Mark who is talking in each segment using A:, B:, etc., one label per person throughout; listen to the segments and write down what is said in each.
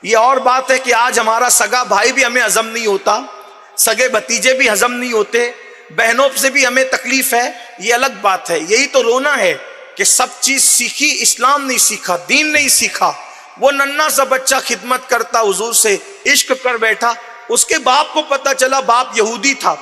A: یہ اور بات ہے کہ آج ہمارا سگا بھائی بھی ہمیں ہضم نہیں ہوتا، سگے بھتیجے بھی ہضم نہیں ہوتے، بہنوں سے بھی ہمیں تکلیف ہے، یہ الگ بات ہے۔ یہی تو رونا ہے کہ سب چیز سیکھی، اسلام نہیں سیکھا، دین نہیں سیکھا۔ وہ ننھا سا بچہ خدمت کرتا حضور سے، عشق کر بیٹھا، اس کے باپ کو پتا چلا باپ یہودی تھا،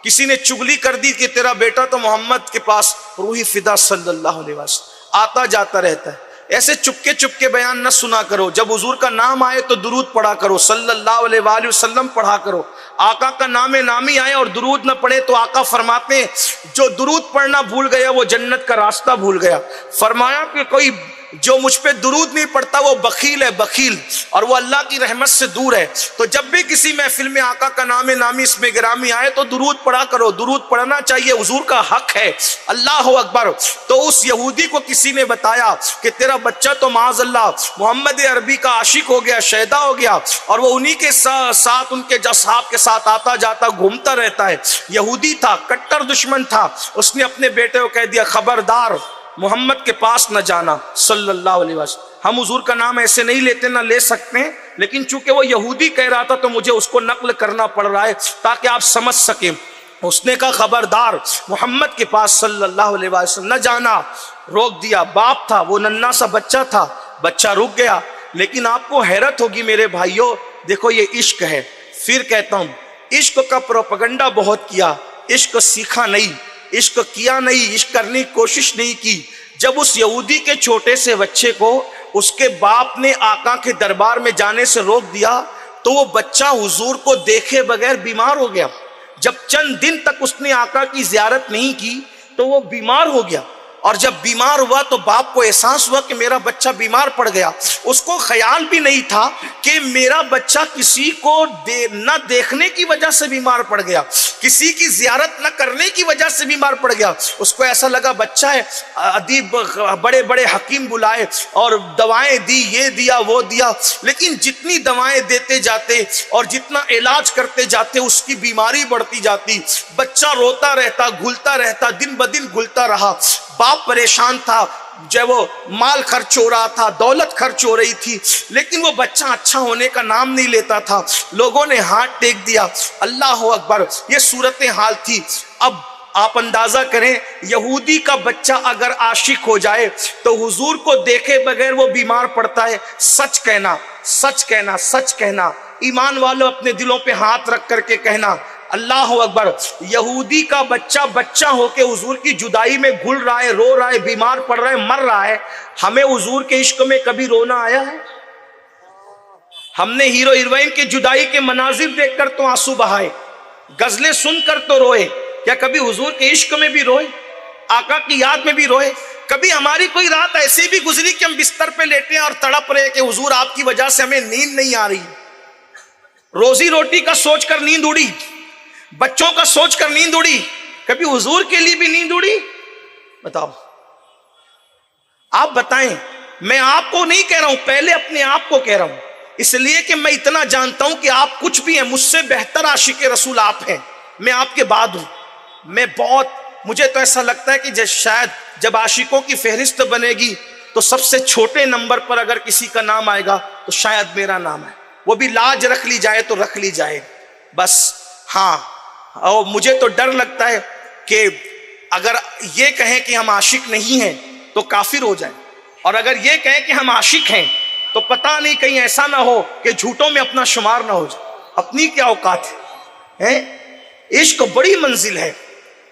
A: کسی نے چگلی کر دی کہ تیرا بیٹا تو محمد کے پاس روحی فدا صلی اللہ علیہ وسلم آتا جاتا رہتا ہے۔ ایسے چپکے بیان نہ سنا کرو، جب حضور کا نام آئے تو درود پڑھا کرو، صلی اللہ علیہ وآلہ وسلم پڑھا کرو۔ آقا کا نام نامی آئے اور درود نہ پڑھے تو آقا فرماتے ہیں جو درود پڑھنا بھول گیا وہ جنت کا راستہ بھول گیا۔ فرمایا کہ کوئی جو مجھ پہ درود نہیں پڑھتا وہ بخیل ہے، بخیل، اور وہ اللہ کی رحمت سے دور ہے۔ تو جب بھی کسی محفل میں آقا کا نام نامی اس میں گرامی آئے تو درود پڑھا کرو، درود پڑھنا چاہیے، حضور کا حق ہے۔ اللہ اکبر۔ تو اس یہودی کو کسی نے بتایا کہ تیرا بچہ تو معاذ اللہ محمد عربی کا عاشق ہو گیا، شیدا ہو گیا، اور وہ انہی کے ساتھ ان کے اصحاب کے ساتھ آتا جاتا گھومتا رہتا ہے۔ یہودی تھا، کٹر دشمن تھا، اس نے اپنے بیٹے کو کہہ دیا خبردار محمد کے پاس نہ جانا صلی اللہ علیہ وسلم۔ ہم حضور کا نام ایسے نہیں لیتے، نہ لے سکتے ہیں، لیکن چونکہ وہ یہودی کہہ رہا تھا تو مجھے اس کو نقل کرنا پڑ رہا ہے تاکہ آپ سمجھ سکیں۔ اس نے کہا خبردار محمد کے پاس صلی اللہ علیہ وسلم نہ جانا، روک دیا۔ باپ تھا، وہ ننھا سا بچہ تھا، بچہ رک گیا۔ لیکن آپ کو حیرت ہوگی میرے بھائیوں، دیکھو یہ عشق ہے۔ پھر کہتا ہوں عشق کا پروپیگنڈا بہت کیا، عشق سیکھا نہیں، عشق کیا نہیں، عشق کرنے کی کوشش نہیں کی۔ جب اس یہودی کے چھوٹے سے بچے کو اس کے باپ نے آقا کے دربار میں جانے سے روک دیا تو وہ بچہ حضور کو دیکھے بغیر بیمار ہو گیا۔ جب چند دن تک اس نے آقا کی زیارت نہیں کی تو وہ بیمار ہو گیا، اور جب بیمار ہوا تو باپ کو احساس ہوا کہ میرا بچہ بیمار پڑ گیا۔ اس کو خیال بھی نہیں تھا کہ میرا بچہ کسی کو نہ دیکھنے کی وجہ سے بیمار پڑ گیا، کسی کی زیارت نہ کرنے کی وجہ سے بیمار پڑ گیا۔ اس کو ایسا لگا بچہ ہے، ادیب بڑے بڑے حکیم بلائے اور دوائیں دی، یہ دیا وہ دیا، لیکن جتنی دوائیں دیتے جاتے اور جتنا علاج کرتے جاتے اس کی بیماری بڑھتی جاتی۔ بچہ روتا رہتا، گھلتا رہتا، دن بدن گھلتا رہا۔ باپ پریشان تھا، جو وہ مال خرچ ہو رہا تھا، دولت خرچ ہو رہی تھی، لیکن وہ بچہ اچھا ہونے کا نام نہیں لیتا تھا۔ لوگوں نے ہاتھ ٹیک دیا۔ اللہ اکبر، یہ صورتحال تھی۔ اب آپ اندازہ کریں یہودی کا بچہ اگر عاشق ہو جائے تو حضور کو دیکھے بغیر وہ بیمار پڑتا ہے۔ سچ کہنا، سچ کہنا، سچ کہنا، ایمان والوں اپنے دلوں پہ ہاتھ رکھ کر کے کہنا اللہ اکبر۔ یہودی کا بچہ ہو کے حضور کی جدائی میں گھل رہا ہے، رو رہا ہے، بیمار پڑ رہا ہے، مر رہا ہے۔ ہمیں حضور کے عشق میں کبھی رونا آیا ہے؟ ہم نے ہیرو ہیروئن کی جدائی کے مناظر دیکھ کر تو آنسو بہائے، غزلیں سن کر تو روئے، کیا کبھی حضور کے عشق میں بھی روئے؟ آقا کی یاد میں بھی روئے؟ کبھی ہماری کوئی رات ایسی بھی گزری کہ ہم بستر پہ لیٹے اور تڑپ رہے کہ حضور آپ کی وجہ سے ہمیں نیند نہیں آ رہی، روزی روٹی کا سوچ کر نیند اڑی، بچوں کا سوچ کر نیند اڑی، کبھی حضور کے لیے بھی نیند اڑی؟ بتاؤ، آپ بتائیں۔ میں آپ کو نہیں کہہ رہا ہوں، پہلے اپنے آپ کو کہہ رہا ہوں، اس لیے کہ میں اتنا جانتا ہوں کہ آپ کچھ بھی ہیں، مجھ سے بہتر عاشق رسول آپ ہیں، میں آپ کے بعد ہوں۔ مجھے تو ایسا لگتا ہے کہ شاید جب عاشقوں کی فہرست بنے گی تو سب سے چھوٹے نمبر پر اگر کسی کا نام آئے گا تو شاید میرا نام ہے، وہ بھی لاج رکھ لی جائے تو رکھ لی جائے بس۔ ہاں، اور مجھے تو ڈر لگتا ہے کہ اگر یہ کہیں کہ ہم عاشق نہیں ہیں تو کافر ہو جائیں، اور اگر یہ کہیں کہ ہم عاشق ہیں تو پتہ نہیں کہیں ایسا نہ ہو کہ جھوٹوں میں اپنا شمار نہ ہو جائے۔ اپنی کیا اوقات ہے؟ عشق بڑی منزل ہے،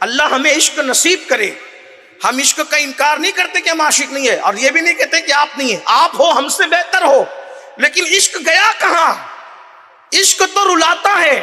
A: اللہ ہمیں عشق نصیب کرے۔ ہم عشق کا انکار نہیں کرتے کہ ہم عاشق نہیں ہیں، اور یہ بھی نہیں کہتے کہ آپ نہیں ہیں، آپ ہو، ہم سے بہتر ہو، لیکن عشق گیا کہاں؟ عشق تو رلاتا ہے،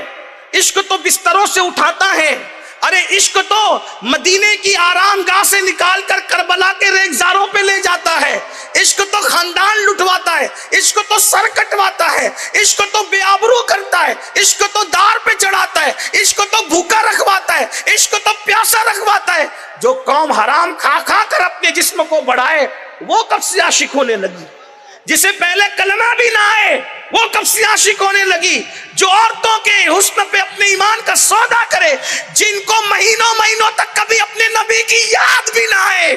A: عشق تو بستروں سے اٹھاتا ہے، ارے عشق تو مدینے کی آرام گاہ سے نکال کر کربلا کے ریگزاروں پہ لے جاتا ہے، عشق تو خاندان لٹواتا ہے، عشق تو سر کٹواتا ہے، عشق تو بے آبرو کرتا ہے، عشق تو دار پہ چڑھاتا ہے، عشق تو بھوکا رکھواتا ہے، عشق تو پیاسا رکھواتا ہے۔ جو قوم حرام کھا کھا کر اپنے جسم کو بڑھائے وہ کب سے عاشق ہونے لگی؟ جسے پہلے کلمہ بھی نہ آئے وہ کب سے عاشق ہونے لگی؟ جو عورتوں کے حسن پہ اپنے ایمان کا سودا کرے، جن کو مہینوں مہینوں تک کبھی اپنے نبی کی یاد بھی نہ آئے۔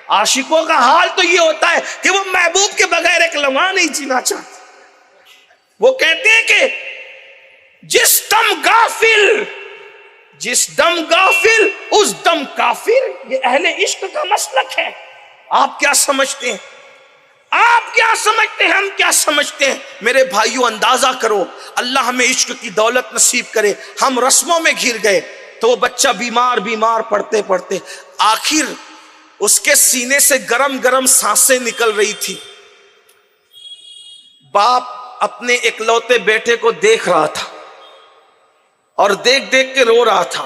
A: عاشقوں کا حال تو یہ ہوتا ہے کہ وہ محبوب کے بغیر ایک لمحہ نہیں جینا چاہتے۔ وہ کہتے ہیں کہ جس دم غافل اس دم کافر. یہ اہل عشق کا مسلک ہے. آپ کیا سمجھتے ہیں؟ آپ کیا سمجھتے ہیں؟ ہم کیا سمجھتے ہیں؟ میرے بھائیوں اندازہ کرو, اللہ ہمیں عشق کی دولت نصیب کرے. ہم رسموں میں گھر گئے تو وہ بچہ بیمار پڑھتے پڑھتے آخر اس کے سینے سے گرم گرم سانسیں نکل رہی تھی. باپ اپنے اکلوتے بیٹے کو دیکھ رہا تھا اور دیکھ دیکھ کے رو رہا تھا,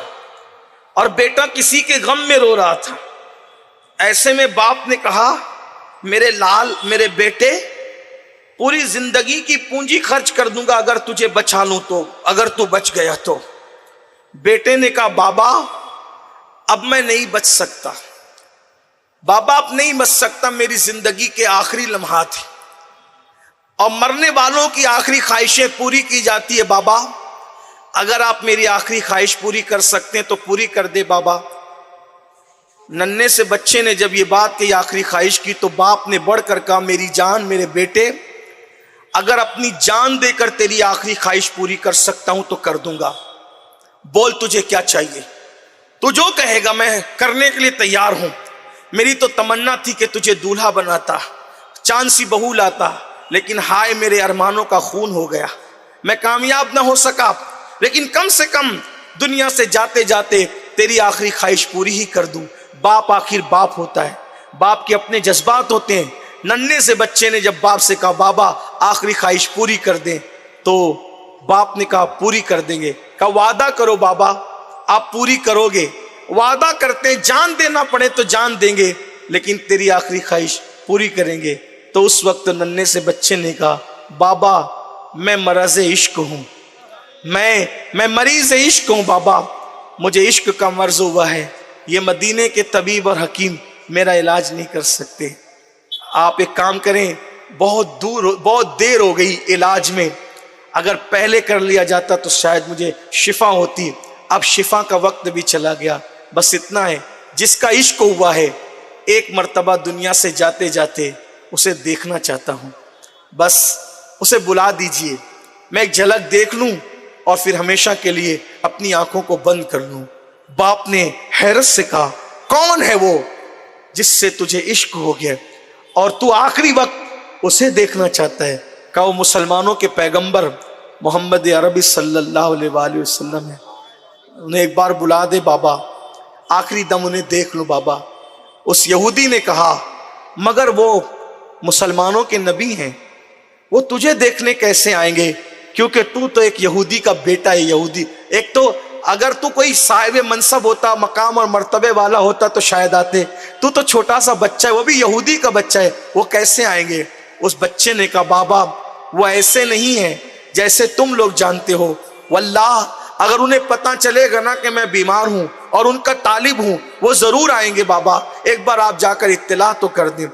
A: اور بیٹا کسی کے غم میں رو رہا تھا. ایسے میں باپ نے کہا, میرے لال, میرے بیٹے, پوری زندگی کی پونجی خرچ کر دوں گا اگر تجھے بچا لوں تو, اگر تو بچ گیا تو. بیٹے نے کہا, بابا اب میں نہیں بچ سکتا, بابا اب نہیں بچ سکتا, میری زندگی کے آخری لمحات ہیں اور مرنے والوں کی آخری خواہشیں پوری کی جاتی ہے. بابا اگر آپ میری آخری خواہش پوری کر سکتے ہیں تو پوری کر دے بابا. ننھے سے بچے نے جب یہ بات کی, آخری خواہش کی, تو باپ نے بڑھ کر کہا, میری جان, میرے بیٹے, اگر اپنی جان دے کر تیری آخری خواہش پوری کر سکتا ہوں تو کر دوں گا. بول تجھے کیا چاہیے, تو جو کہے گا میں کرنے کے لیے تیار ہوں. میری تو تمنا تھی کہ تجھے دولہا بناتا, چاند سی بہو لاتا, لیکن ہائے میرے ارمانوں کا خون ہو گیا. میں کامیاب نہ ہو سکا, لیکن کم سے کم دنیا سے جاتے جاتے تیری آخری خواہش پوری ہی کر دوں. باپ آخر باپ ہوتا ہے, باپ کے اپنے جذبات ہوتے ہیں. ننھے سے بچے نے جب باپ سے کہا, بابا آخری خواہش پوری کر دیں, تو باپ نے کہا, پوری کر دیں گے. کہا, وعدہ کرو بابا آپ پوری کرو گے. وعدہ کرتے, جان دینا پڑے تو جان دیں گے, لیکن تیری آخری خواہش پوری کریں گے. تو اس وقت ننھے سے بچے نے کہا, بابا میں مرض عشق ہوں, میں مریض عشق ہوں بابا, مجھے عشق کا مرض ہوا ہے, یہ مدینے کے طبیب اور حکیم میرا علاج نہیں کر سکتے. آپ ایک کام کریں, بہت دیر ہو گئی علاج میں, اگر پہلے کر لیا جاتا تو شاید مجھے شفا ہوتی. اب شفا کا وقت بھی چلا گیا. بس اتنا ہے, جس کا عشق ہوا ہے ایک مرتبہ دنیا سے جاتے جاتے اسے دیکھنا چاہتا ہوں, بس اسے بلا دیجئے, میں ایک جھلک دیکھ لوں اور پھر ہمیشہ کے لیے اپنی آنکھوں کو بند کر لوں. باپ نے حیرت سے کہا, کون ہے وہ جس سے تجھے عشق ہو گیا اور تو آخری وقت اسے دیکھنا چاہتا ہے؟ کہا, وہ مسلمانوں کے پیغمبر محمد عربی صلی اللہ علیہ وآلہ وسلم ہے, انہیں ایک بار بلا دے بابا, آخری دم انہیں دیکھ لو بابا. اس یہودی نے کہا, مگر وہ مسلمانوں کے نبی ہیں, وہ تجھے دیکھنے کیسے آئیں گے, کیونکہ تو ایک یہودی کا بیٹا ہے. یہودی, ایک تو اگر تو کوئی صاحب منصب ہوتا, مقام اور مرتبے والا ہوتا تو شاید آتے, تو چھوٹا سا بچہ ہے, وہ بھی یہودی کا بچہ ہے, وہ کیسے آئیں گے؟ اس بچے نے کہا, بابا وہ ایسے نہیں ہیں جیسے تم لوگ جانتے ہو. واللہ اگر انہیں پتہ چلے گا نا کہ میں بیمار ہوں اور ان کا طالب ہوں, وہ ضرور آئیں گے بابا, ایک بار آپ جا کر اطلاع تو کر دیں,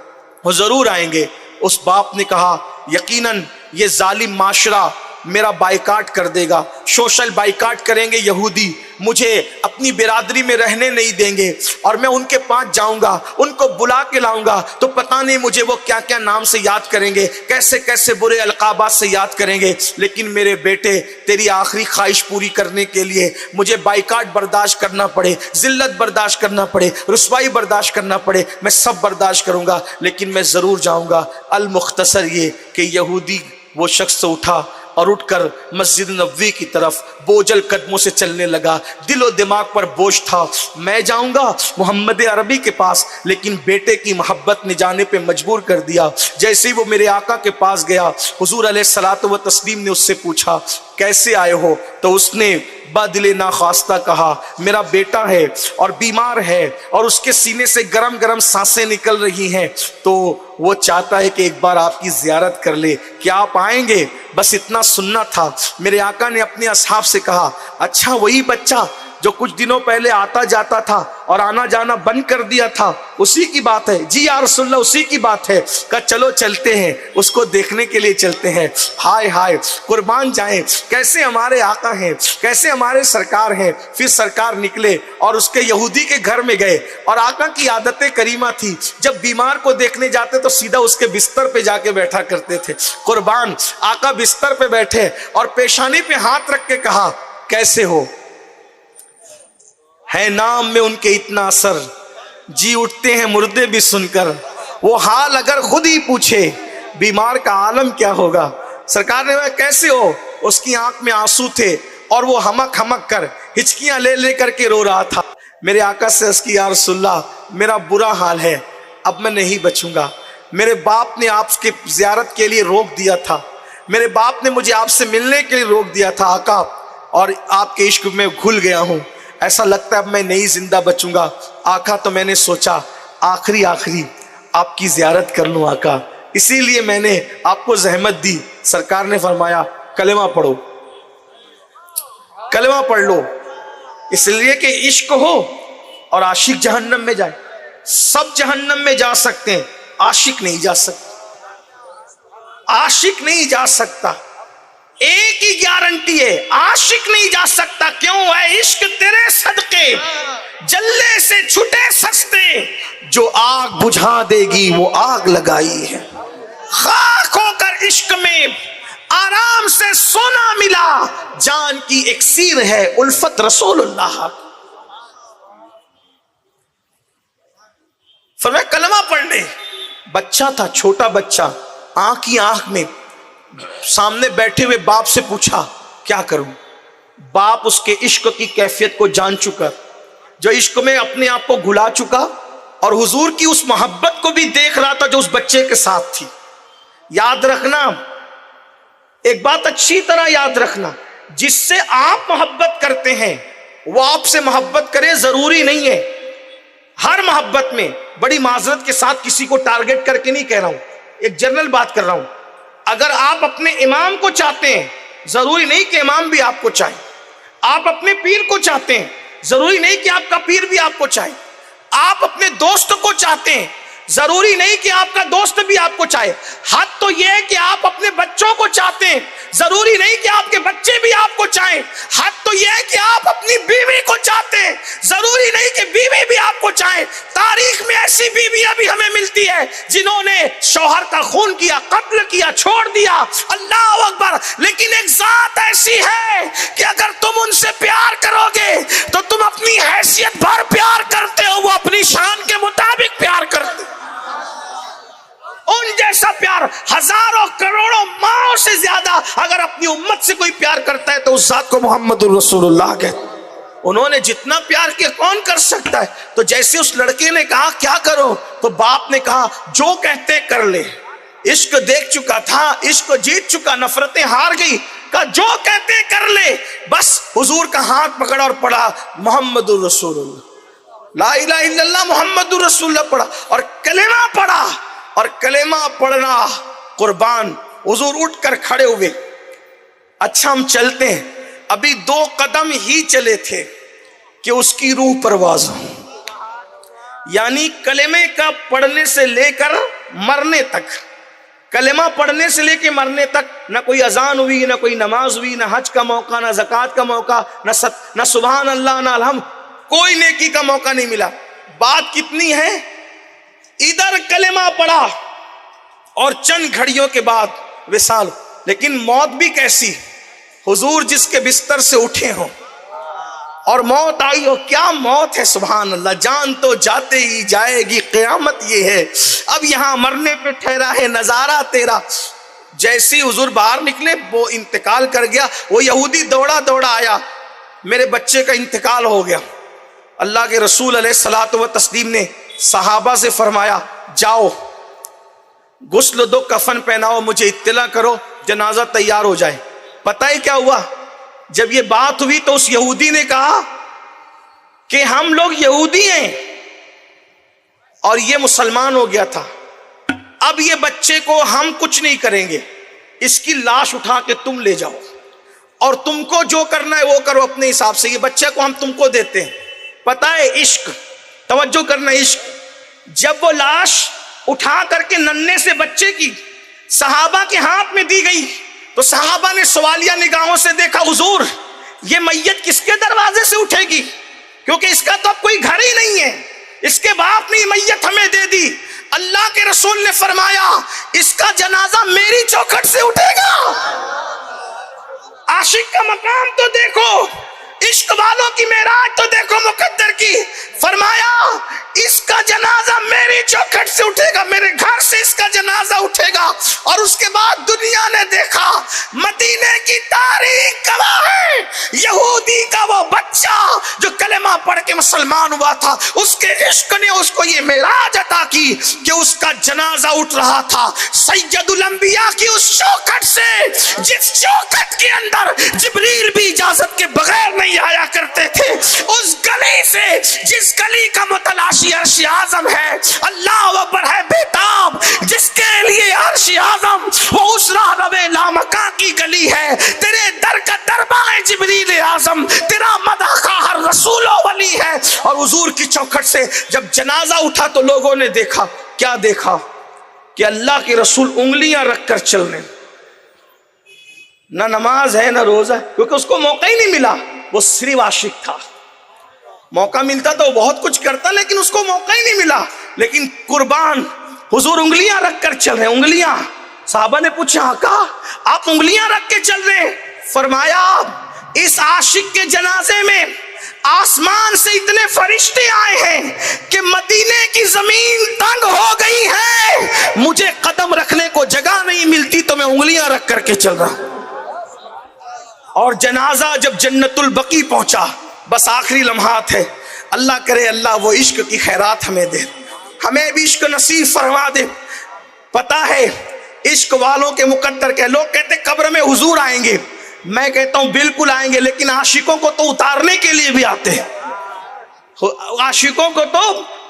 A: وہ ضرور آئیں گے. اس باپ نے کہا, یقیناً یہ ظالم معاشرہ میرا بائیکاٹ کر دے گا, سوشل بائیکاٹ کریں گے یہودی, مجھے اپنی برادری میں رہنے نہیں دیں گے, اور میں ان کے پاس جاؤں گا, ان کو بلا کے لاؤں گا تو پتہ نہیں مجھے وہ کیا کیا نام سے یاد کریں گے, کیسے کیسے برے القابات سے یاد کریں گے. لیکن میرے بیٹے, تیری آخری خواہش پوری کرنے کے لیے مجھے بائیکاٹ برداشت کرنا پڑے, ذلت برداشت کرنا پڑے, رسوائی برداشت کرنا پڑے, میں سب برداشت کروں گا, لیکن میں ضرور جاؤں گا. المختصر یہ کہ یہودی وہ شخص اٹھا اور اٹھ کر مسجد نبوی کی طرف بوجھل قدموں سے چلنے لگا. دل و دماغ پر بوجھ تھا, میں جاؤں گا محمد عربی کے پاس, لیکن بیٹے کی محبت نے جانے پہ مجبور کر دیا. جیسے ہی وہ میرے آقا کے پاس گیا, حضور علیہ الصلوۃ والتسلیم نے اس سے پوچھا, کیسے آئے ہو؟ تو اس نے بدل ناخواستہ کہا, میرا بیٹا ہے اور بیمار ہے اور اس کے سینے سے گرم گرم سانسیں نکل رہی ہیں, تو وہ چاہتا ہے کہ ایک بار آپ کی زیارت کر لے, کیا آپ آئیں گے؟ بس اتنا سننا تھا. میرے آقا نے اپنے اصحاب سے کہا, اچھا وہی بچہ جو کچھ دنوں پہلے آتا جاتا تھا اور آنا جانا بند کر دیا تھا، اسی کی بات ہے۔ جی یا رسول اللہ اسی کی بات ہے۔ کہ چلو چلتے ہیں، اس کو دیکھنے کے لیے چلتے ہیں۔ ہائے ہائے قربان جائیں، کیسے ہمارے آقا ہیں، کیسے ہمارے سرکار ہیں۔ پھر سرکار نکلے اور اس کے یہودی کے گھر میں گئے، اور آقا کی عادت کریمہ تھی جب بیمار کو دیکھنے جاتے تو سیدھا اس کے بستر پہ جا کے بیٹھا کرتے تھے۔ قربان آقا بستر پہ بیٹھے اور پیشانی پہ ہاتھ رکھ کے کہا کیسے ہو؟ ہے نام میں ان کے اتنا اثر، جی اٹھتے ہیں مردے بھی سن کر۔ وہ حال اگر خود ہی پوچھے بیمار کا عالم کیا ہوگا۔ سرکار نے کہا کیسے ہو؟ اس کی آنکھ میں آنسو تھے اور وہ ہمک ہمک کر ہچکیاں لے لے کر کے رو رہا تھا۔ میرے آقا سے عرض کی یا رسول اللہ میرا برا حال ہے، اب میں نہیں بچوں گا۔ میرے باپ نے آپ کی زیارت کے لیے روک دیا تھا، میرے باپ نے مجھے آپ سے ملنے کے لیے روک دیا تھا آقا، اور آپ کے عشق میں گھل گیا ہوں، ایسا لگتا ہے اب میں نہیں زندہ بچوں گا۔ آقا تو میں نے سوچا آخری آپ کی زیارت کر لوں آقا، اسی لیے میں نے آپ کو زحمت دی۔ سرکار نے فرمایا کلمہ پڑھو، کلمہ پڑھ لو، اس لیے کہ عشق ہو اور عاشق جہنم میں جائے۔ سب جہنم میں جا سکتے ہیں، عاشق نہیں جا سکتا، عاشق نہیں جا سکتا۔ ایک ہی گارنٹی ہے، عاشق نہیں جا سکتا۔ کیوں ہے؟ عشق تیرے صدقے جلنے سے چھٹے سستے، جو آگ بجھا دے گی وہ آگ لگائی ہے۔ خاک ہو کر عشق میں آرام سے سونا ملا، جان کی اکسیر ہے الفت رسول اللہ۔ فرمایا کلمہ پڑھنے۔ بچہ تھا، چھوٹا بچہ، آنکھ ہی آنکھ میں سامنے بیٹھے ہوئے باپ سے پوچھا کیا کروں؟ باپ اس کے عشق کی کیفیت کو جان چکا، جو عشق میں اپنے آپ کو گھلا چکا، اور حضور کی اس محبت کو بھی دیکھ رہا تھا جو اس بچے کے ساتھ تھی۔ یاد رکھنا، ایک بات اچھی طرح یاد رکھنا، جس سے آپ محبت کرتے ہیں وہ آپ سے محبت کرے ضروری نہیں ہے۔ ہر محبت میں، بڑی معذرت کے ساتھ کسی کو ٹارگٹ کر کے نہیں کہہ رہا ہوں، ایک جنرل بات کر رہا ہوں، اگر آپ اپنے امام کو چاہتے ہیں ضروری نہیں کہ امام بھی آپ کو چاہے، آپ اپنے پیر کو چاہتے ہیں ضروری نہیں کہ آپ کا پیر بھی آپ کو چاہے، آپ اپنے دوست کو چاہتے ہیں ضروری نہیں کہ آپ کا دوست بھی آپ کو چاہے۔ حد تو یہ ہے کہ آپ اپنے بچوں کو چاہتے ہیں ضروری نہیں کہ آپ کے بچے بھی آپ کو چاہیں۔ حد تو یہ ہے کہ آپ اپنی بیوی کو چاہتے ہیں ضروری نہیں کہ بیوی بھی آپ کو چاہیں۔ تاریخ میں ایسی بیویاں بھی ہمیں ملتی ہے جنہوں نے شوہر کا خون کیا، قتل کیا، چھوڑ دیا، اللہ اکبر، لیکن ایک ذات ایسی ہے کہ اگر تم ان سے پیار کرو گے تو تم اپنی حیثیت بھر پیار کرتے ہو، وہ اپنی شان کے مطابق پیار کرتے ہو۔ ان جیسا پیار ہزاروں کروڑوں ماؤں سے زیادہ اگر اپنی امت سے کوئی پیار کرتا ہے تو اس ذات کو محمد الرسول اللہ کہتے ہیں۔ انہوں نے جتنا پیار کیا کون کر سکتا ہے؟ تو جیسے اس لڑکے نے کہا کیا کرو، تو باپ نے کہا جو کہتے کر لے۔ عشق دیکھ چکا تھا، عشق جیت چکا، نفرتیں ہار گئی، کہا جو کہتے کر لے۔ بس حضور کا ہاتھ پکڑا اور پڑھا محمد الرسول اللہ، لا الہ الا اللہ محمد الرسول اللہ پڑھا اور کلمہ پڑھا۔ اور کلمہ پڑھنا، قربان حضور اٹھ کر کھڑے ہوئے، اچھا ہم چلتے ہیں، ابھی 2 قدم ہی چلے تھے کہ اس کی روح پرواز ہو، یعنی کلمے کا پڑھنے سے لے کر مرنے تک، کلمہ پڑھنے سے لے کے مرنے تک نہ کوئی اذان ہوئی، نہ کوئی نماز ہوئی، نہ حج کا موقع، نہ زکوٰۃ کا موقع، نہ سبحان اللہ، نہ الحمد، کوئی نیکی کا موقع نہیں ملا۔ بات کتنی ہے؟ ادھر کلمہ پڑھا اور چند گھڑیوں کے بعد وصال۔ لیکن موت بھی کیسی، حضور جس کے بستر سے اٹھے ہوں اور موت آئی ہو، کیا موت ہے، سبحان اللہ، جان تو جاتے ہی جائے گی، قیامت یہ ہے، اب یہاں مرنے پہ ٹھہرا ہے نظارہ تیرا۔ جیسے حضور باہر نکلے وہ انتقال کر گیا، وہ یہودی دوڑا دوڑا آیا، میرے بچے کا انتقال ہو گیا۔ اللہ کے رسول علیہ الصلوۃ والتسلیم نے صحابہ سے فرمایا جاؤ غسل دو، کفن پہناؤ، مجھے اطلاع کرو، جنازہ تیار ہو جائے۔ پتہ ہی کیا ہوا؟ جب یہ بات ہوئی تو اس یہودی نے کہا کہ ہم لوگ یہودی ہیں اور یہ مسلمان ہو گیا تھا، اب یہ بچے کو ہم کچھ نہیں کریں گے، اس کی لاش اٹھا کے تم لے جاؤ اور تم کو جو کرنا ہے وہ کرو اپنے حساب سے. یہ بچے کو ہم تم کو دیتے ہیں. پتہ ہے عشق, توجہ کرنا, عشق جب وہ لاش اٹھا کر کے ننھے سے بچے کی صحابہ کے ہاتھ میں دی گئی تو صحابہ نے سوالیہ نگاہوں سے دیکھا, حضور یہ میت کس کے دروازے سے اٹھے گی, کیونکہ اس کا تو اب کوئی گھر ہی نہیں ہے, اس کے باپ نے میت ہمیں دے دی. اللہ کے رسول نے فرمایا اس کا جنازہ میری چوکھٹ سے اٹھے گا. عاشق کا مقام تو دیکھو, عشق والوں کی معراج تو دیکھو مقدر کی. فرمایا اس کا جنازہ میری چوکھٹ سے اٹھے گا, میرے گھر سے اس کا جنازہ اٹھے گا. اور اس کے بعد دنیا نے دیکھا, مدینے کی تاریخ گواہ ہے, یہودی کا وہ بچہ جو کلمہ پڑھ کے مسلمان ہوا تھا, اس کے عشق نے اس کو یہ معراج عطا کی کہ اس کا جنازہ اٹھ رہا تھا. سید الانبیاء کی اس چوکھٹ سے, جس چوکھٹ کے اندر جبریل بھی اجازت کے بغیر نہیں آیا کرتے تھے, اس گلی سے جس گلی کا متلاشی عرش اعظم ہے, اللہ اکبر ہے بیتاب, جس کے لیے عرش اعظم وہ اس راہ لامکاں کی گلی ہے. تیرے در کا دربار ہے جبریل اعظم, تیرا مدح کا ہر رسول و ولی ہے. اور حضور کی چوکھٹ سے جب جنازہ اٹھا تو لوگوں نے دیکھا, کیا دیکھا کہ اللہ کے رسول انگلیاں رکھ کر چل رہے, نہ نماز ہے نہ روزہ, کیونکہ اس کو موقع ہی نہیں ملا. وہ صرف عاشق تھا, موقع ملتا تو وہ بہت کچھ کرتا, لیکن اس کو موقع ہی نہیں ملا. لیکن قربان حضور انگلیاں رکھ کر چل رہے, انگلیاں. صحابہ نے پوچھا آقا آپ انگلیاں رکھ کے چل رہے؟ فرمایا اس عاشق کے جنازے میں آسمان سے اتنے فرشتے آئے ہیں کہ مدینے کی زمین تنگ ہو گئی ہے, مجھے قدم رکھنے کو جگہ نہیں ملتی تو میں انگلیاں رکھ کر کے چل رہا ہوں. اور جنازہ جب جنت البقیع پہنچا, بس آخری لمحات ہے, اللہ کرے اللہ وہ عشق کی خیرات ہمیں دے, ہمیں بھی عشق نصیب فرما دے. پتہ ہے عشق والوں کے مقدر کے لوگ کہتے قبر میں حضور آئیں گے, میں کہتا ہوں بالکل آئیں گے, لیکن عاشقوں کو تو اتارنے کے لیے بھی آتے ہیں, عاشقوں کو تو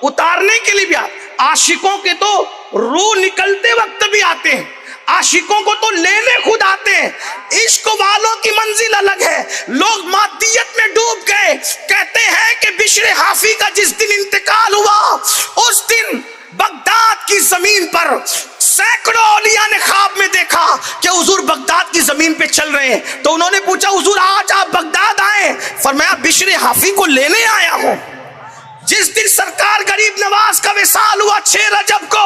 A: اتارنے کے لیے بھی آتے, عاشقوں کے تو روح نکلتے وقت بھی آتے ہیں, عاشقوں کو تو لینے خود آتے ہیں. عشق والوں کی منزل الگ ہے. لوگ مادیت میں ڈوب گئے, کہتے ہیں کہ بشر حافی کا جس دن انتقال ہوا اس دن بغداد کی زمین پر سینکڑوں اولیاء نے خواب میں دیکھا کہ حضور بغداد کی زمین پہ چل رہے ہیں. تو انہوں نے پوچھا حضور آج آپ بغداد آئے؟ فرمایا بشر حافی کو لینے آیا ہوں. جس دن سرکار غریب نواز کا وصال ہوا 6 رجب کو,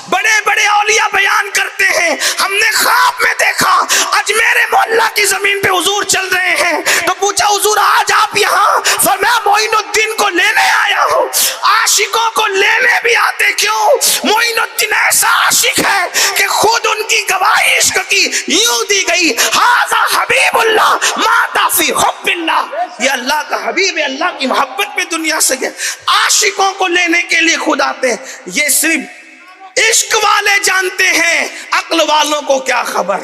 A: بڑے بڑے اولیاء بیان کرتے ہیں ہم نے خواب میں دیکھا اجمیر محلہ کی زمین پہ حضور چل رہے ہیں. تو پوچھا حضور آج آپ یہاں؟ فرمایا معین الدین کو لینے آیا ہوں. عاشقوں کو لینے بھی آتے, کیوں؟ معین الدین ایسا عاشق ہے کہ خود ان کی گواہی عشق کی یوں دی گئی, ھذا حبیب اللہ مات فی حب اللہ, یہ اللہ کا حبیب ہے, اللہ کی محبت میں دنیا سے گئے. عاشقوں کو لینے کے لیے خود آتے ہیں. یہ صرف عشق والے جانتے ہیں, عقل والوں کو کیا خبر,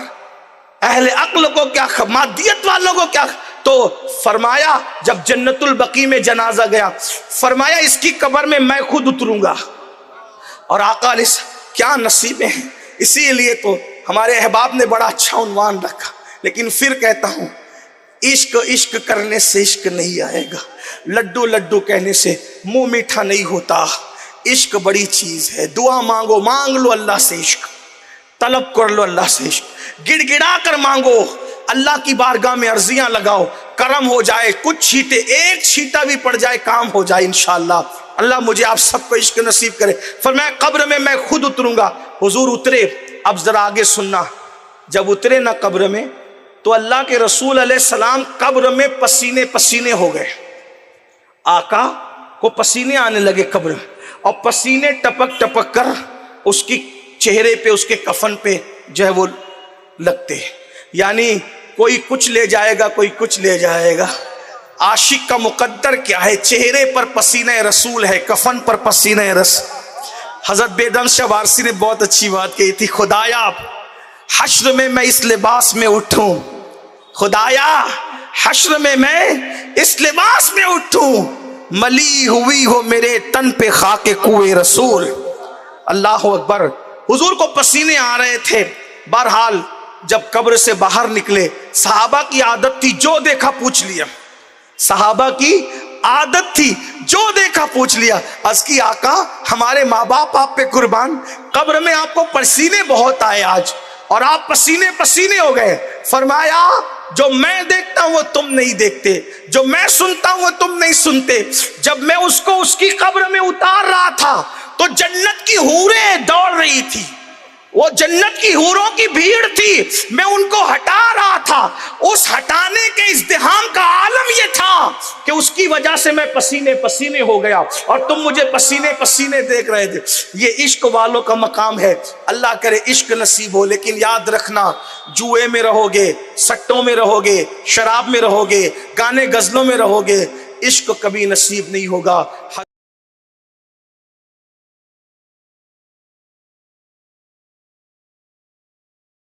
A: اہل عقل کو کیا خبر, مادیت والوں کو کیا خبر. تو فرمایا جب جنت البقیع میں جنازہ گیا, فرمایا اس کی قبر میں میں خود اتروں گا. اور آقا علیہ کیا نصیبیں ہیں. اسی لیے تو ہمارے احباب نے بڑا اچھا عنوان رکھا. لیکن پھر کہتا ہوں عشق عشق کرنے سے عشق نہیں آئے گا, لڈو لڈو کہنے سے منہ میٹھا نہیں ہوتا. عشق بڑی چیز ہے. دعا مانگو, مانگ لو اللہ سے عشق, طلب کر لو اللہ سے عشق, گڑ گڑا کر مانگو, اللہ کی بارگاہ میں عرضیاں لگاؤ, کرم ہو جائے. کچھ چھیٹے, ایک چھیٹا بھی پڑ جائے کام ہو جائے انشاءاللہ. اللہ مجھے آپ سب کو عشق نصیب کرے. فرمایا قبر میں میں خود اتروں گا. حضور اترے. اب ذرا آگے سننا, جب اترے نہ قبر میں تو اللہ کے رسول علیہ السلام قبر میں پسینے پسینے ہو گئے. آقا کو پسینے آنے لگے قبر میں, اور پسینے ٹپک ٹپک کر اس کی چہرے پہ, اس کے کفن پہ جو ہے وہ لگتے ہیں. یعنی کوئی کچھ لے جائے گا, کوئی کچھ لے جائے گا. عاشق کا مقدر کیا ہے, چہرے پر پسینہ رسول ہے, کفن پر پسینہ رسول. حضرت بیدم شاہ وارسی نے بہت اچھی بات کہی تھی, خدایا حشر میں میں اس لباس میں اٹھوں, خدایا حشر میں میں اس لباس میں اٹھوں, ملی ہوئی ہو میرے تن پہ خاک کوئے رسول. اللہ اکبر. حضور کو پسینے آ رہے تھے. بہرحال جب قبر سے باہر نکلے، صحابہ کی عادت تھی جو دیکھا پوچھ لیا، صحابہ کی عادت تھی جو دیکھا پوچھ لیا۔ عرض کی آقا ہمارے ماں باپ آپ پہ قربان، قبر میں آپ کو پسینے بہت آئے آج اور آپ پسینے پسینے ہو گئے۔ فرمایا جو میں دیکھتا ہوں وہ تم نہیں دیکھتے، جو میں سنتا ہوں وہ تم نہیں سنتے۔ جب میں اس کو اس کی قبر میں اتار رہا تھا تو جنت کی حوریں دوڑ رہی تھی، وہ جنت کی حوروں کی بھیڑ تھی، میں ان کو ہٹا رہا تھا۔ اس ہٹانے کے ازدحام کا عالم یہ تھا کہ اس کی وجہ سے میں پسینے پسینے ہو گیا اور تم مجھے پسینے پسینے دیکھ رہے تھے۔ یہ عشق والوں کا مقام ہے، اللہ کرے عشق نصیب ہو۔ لیکن یاد رکھنا، جوئے میں رہو گے، سٹوں میں رہو گے، شراب میں رہو گے، گانے غزلوں میں رہو گے، عشق کبھی نصیب نہیں ہوگا۔